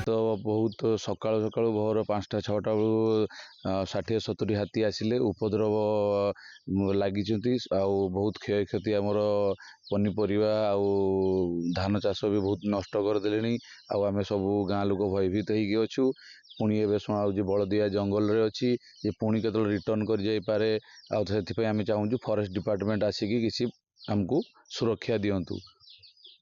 ତ ବହୁତ ସକାଳୁ ସକାଳୁ ଭୋର 5ଟା 6ଟା ବେଳୁ 60-70 ହାତୀ ଆସିଲେ ଉପଦ୍ରବ ଲାଗିଛନ୍ତି ଆଉ ବହୁତ କ୍ଷୟକ୍ଷତି ଆମର ପନିପରିବା ଆଉ ଧାନ ଚାଷ ବି ବହୁତ ନଷ୍ଟ କରିଦେଲେଣି ଆଉ ଆମେ ସବୁ ଗାଁ ଲୋକ ଭୟଭୀତ ହେଇକି ଅଛୁ। ପୁଣି ଏବେ ଶୁଣାଉଛି ବଳଦିଆ ଜଙ୍ଗଲରେ ଅଛି ଯେ ପୁଣି କେତେବେଳେ ରିଟର୍ଣ୍ଣ କରି ଯାଇପାରେ ଆଉ ସେଥିପାଇଁ ଆମେ ଚାହୁଁଛୁ ଫରେଷ୍ଟ ଡିପାର୍ଟମେଣ୍ଟ ଆସିକି କିଛି ଆମକୁ ସୁରକ୍ଷା ଦିଅନ୍ତୁ।